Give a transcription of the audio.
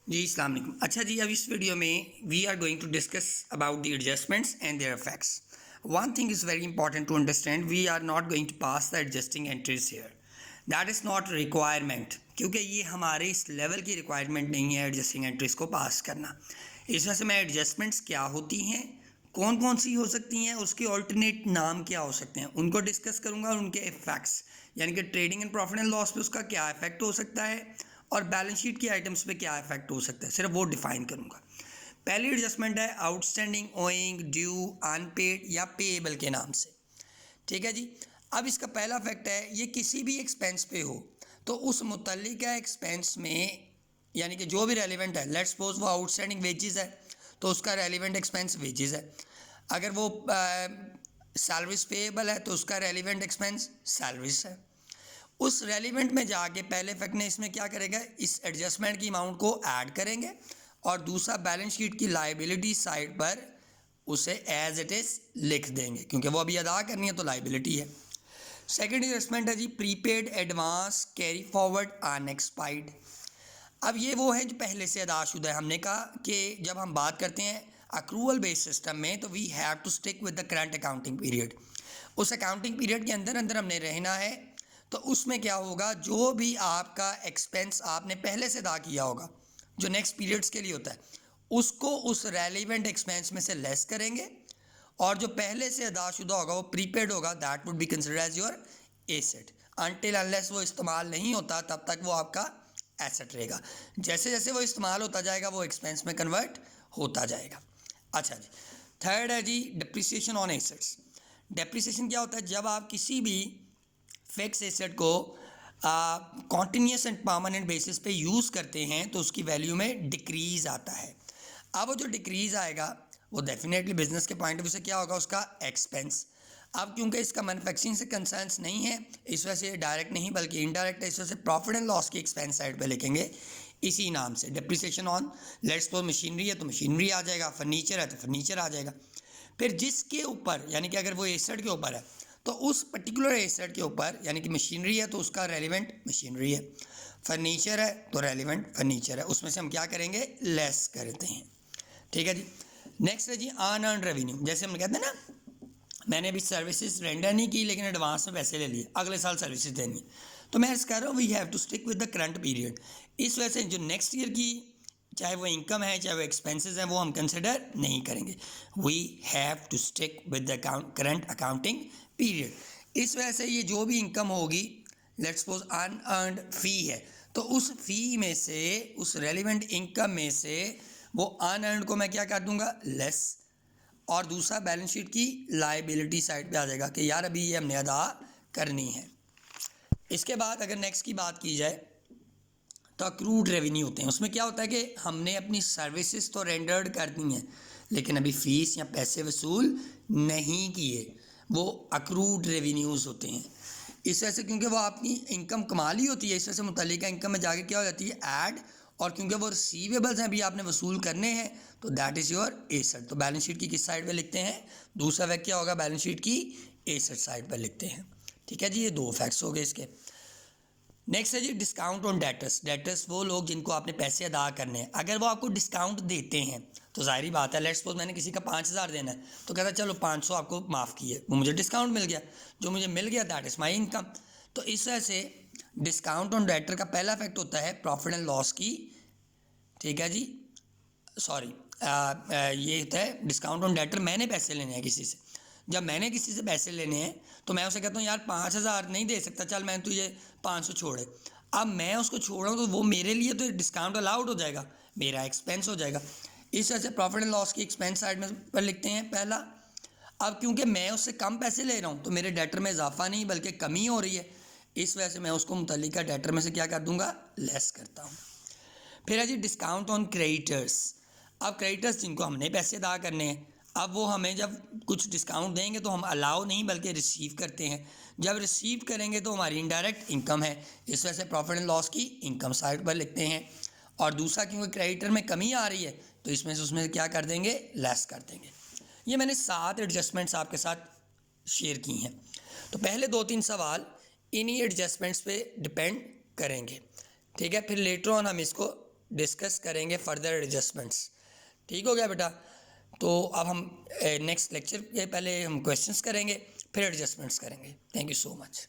जी अस्सलाम वालेकुम। अच्छा जी, अब इस वीडियो में we are going to discuss about the adjustments and their effects. One thing is very important to understand, we are not going to pass the adjusting entries here, that is not requirement, क्योंकि ये हमारे इस level की requirement नहीं है adjusting entries को पास करना। इस वजह से मैं एडजस्टमेंट्स क्या होती हैं, कौन कौन सी हो सकती हैं, उसके ऑल्टरनेट नाम क्या हो सकते हैं, उनको डिस्कस करूंगा और उनके इफेक्ट्स, यानी कि trading and profit and loss पे उसका क्या इफेक्ट हो सकता है और बैलेंस शीट की आइटम्स पे क्या इफेक्ट हो सकता है, सिर्फ वो डिफाइन करूंगा। पहली एडजस्टमेंट है आउटस्टैंडिंग, ओइंग, ड्यू, अनपेड या पेएबल के नाम से। ठीक है जी। अब इसका पहला फैक्ट है, ये किसी भी एक्सपेंस पे हो तो उस मुतल्लिका एक्सपेंस में, यानी कि जो भी रेलिवेंट है, लेट्स सपोज वो आउटस्टैंडिंग वेजेस है तो उसका रेलिवेंट एक्सपेंस वेजेस है। अगर वो सैलरीज पेएबल है तो उसका रेलिवेंट एक्सपेंस सैलरीज है। उस रेलिवेंट में जाके पहले फैक्ट ने इसमें क्या करेगा, इस एडजस्टमेंट की अमाउंट को ऐड करेंगे और दूसरा बैलेंस शीट की लाइबिलिटी साइड पर उसे एज इट इज़ लिख देंगे, क्योंकि वो अभी अदा करनी है तो लाइबिलिटी है। सेकेंड एडजस्टमेंट है जी prepaid advance carry forward unexpired. अब ये वो है जो पहले से अदाशुदा है। हमने कहा कि जब हम बात करते हैं अक्रूवल बेस्ड सिस्टम में तो we have to stick with the current accounting period. उस अकाउंटिंग पीरियड के अंदर अंदर हमने रहना है। तो उसमें क्या होगा, जो भी आपका एक्सपेंस आपने पहले से अदा किया होगा जो नेक्स्ट पीरियड्स के लिए होता है, उसको उस रेलिवेंट एक्सपेंस में से लेस करेंगे और जो पहले से अदाशुदा होगा वो प्रीपेड होगा, that would be considered as your asset. Until unless वो इस्तेमाल नहीं होता तब तक वो आपका एसेट रहेगा। जैसे जैसे वो इस्तेमाल होता जाएगा वो एक्सपेंस में कन्वर्ट होता जाएगा। अच्छा जी, थर्ड है जी डिप्रिसिएशन ऑन एसेट्स। डिप्रिसिएशन क्या होता है, जब आप किसी भी फिक्स एसेट को कॉन्टीन्यूस एंड परमानेंट बेसिस पे यूज़ करते हैं तो उसकी वैल्यू में डिक्रीज़ आता है। अब वो जो डिक्रीज़ आएगा वो डेफिनेटली बिजनेस के पॉइंट ऑफ व्यू से क्या होगा, उसका एक्सपेंस। अब क्योंकि इसका मैन्युफैक्चरिंग से कंसर्न्स नहीं है, इस वजह से डायरेक्ट नहीं बल्कि इनडायरेक्ट है, इस वजह से प्रॉफिट एंड लॉस की एक्सपेंस साइड पे लिखेंगे इसी नाम से, depreciation on. Let's suppose machinery है तो मशीनरी आ जाएगा, फर्नीचर है तो फर्नीचर आ जाएगा। फिर जिसके ऊपर, यानी कि अगर वो एसेट के ऊपर है तो उस पर्टिकुलर एसेट के ऊपर, यानी कि मशीनरी है तो उसका रेलिवेंट मशीनरी है, फर्नीचर है तो रेलिवेंट फर्नीचर है, उसमें से हम क्या करेंगे, लेस करते हैं। ठीक है जी। नेक्स्ट है जी अनअर्न्ड रेवेन्यू। जैसे हम कहते हैं ना, मैंने अभी सर्विसेज रेंडर नहीं की लेकिन एडवांस में पैसे ले लिए, अगले साल सर्विसेज देनी है, तो मैं कह रहा हूँ we have to stick with the current period. इस वजह से जो नेक्स्ट ईयर की चाहे वो इनकम है चाहे वो एक्सपेंसेस हैं वो हम कंसिडर नहीं करेंगे। We have to stick with the current accounting period. इस वजह से ये जो भी इनकम होगी, लेट्स सपोज अनअर्न्ड फ़ी है तो उस फ़ी में से, उस रेलिवेंट इनकम में से वो अनअर्न्ड को मैं क्या कर दूंगा, लेस, और दूसरा बैलेंस शीट की लाइबिलिटी साइड पे आ जाएगा कि यार अभी ये हमने अदा करनी है। इसके बाद अगर नेक्स्ट की बात की जाए तो अक्रूड रेवेन्यू होते हैं। उसमें क्या होता है कि हमने अपनी सर्विसेज तो रेंडर्ड कर दी हैं लेकिन अभी फ़ीस या पैसे वसूल नहीं किए, वो अक्रूड रेवेन्यूज़ होते हैं। इस वजह से क्योंकि वो आपकी इनकम कमा ली होती है, इस वजह से मुतल्लिका इनकम में जाके क्या हो जाती है, ऐड, और क्योंकि वो रिसीवेबल्स हैं अभी आपने वसूल करने हैं तो दैट इज़ योर एसेट। तो बैलेंस शीट की किस साइड पे लिखते हैं, दूसरा फैक्ट क्या होगा, बैलेंस शीट की एसेट साइड पर लिखते हैं। ठीक है जी, ये दो फैक्ट्स हो गए इसके। नेक्स्ट है जी डिस्काउंट ऑन डेटर्स। डेटर्स वो लोग जिनको आपने पैसे अदा करने हैं, अगर वो आपको डिस्काउंट देते हैं तो जाहिर बात है, लेट्स सपोज मैंने किसी का 5,000 देना है तो कहता है चलो 500 आपको माफ़ किए, वो मुझे डिस्काउंट मिल गया, जो मुझे मिल गया दैट इज़ माई इनकम। तो इस वजह से डिस्काउंट ऑन डेटर का पहला फैक्ट होता है प्रॉफिट एंड लॉस की, ठीक है जी, सॉरी ये होता है डिस्काउंट ऑन डेटर। मैंने पैसे लेने हैं किसी से, जब मैंने किसी से पैसे लेने हैं तो मैं उसे कहता हूँ यार 5,000 नहीं दे सकता, चल मैं तुझे 500 छोड़े। अब मैं उसको छोड़ रहा हूँ तो वो मेरे लिए तो डिस्काउंट अलाउड हो जाएगा, मेरा एक्सपेंस हो जाएगा। इस वजह से प्रॉफिट एंड लॉस की एक्सपेंस साइड में पर लिखते हैं पहला। अब क्योंकि मैं उससे कम पैसे ले रहा हूँ तो मेरे डेटर में इजाफा नहीं बल्कि कमी हो रही है, इस वजह से मैं उसको मुतल्लिका डेटर में से क्या कर दूंगा, लेस करता हूँ। फिर है जी डिस्काउंट ऑन क्रेडिटर्स। अब क्रेडिटर्स जिनको हमने पैसे अदा करने हैं, अब वो हमें जब कुछ डिस्काउंट देंगे तो हम अलाउ नहीं बल्कि रिसीव करते हैं, जब रिसीव करेंगे तो हमारी इनडायरेक्ट इनकम है, इस वजह से प्रॉफिट एंड लॉस की इनकम साइड पर लिखते हैं। और दूसरा क्योंकि क्रेडिटर में कमी आ रही है तो इसमें से उसमें क्या कर देंगे, लेस कर देंगे। ये मैंने 7 एडजस्टमेंट्स आपके साथ शेयर की हैं। तो पहले 2-3 सवाल इन्हीं एडजस्टमेंट्स पे डिपेंड करेंगे, ठीक है, फिर लेटर ऑन हम इसको डिस्कस करेंगे फर्दर एडजस्टमेंट्स। ठीक हो गया बेटा। तो अब हम नेक्स्ट लेक्चर के पहले हम क्वेश्चंस करेंगे, फिर एडजस्टमेंट्स करेंगे। Thank you so much.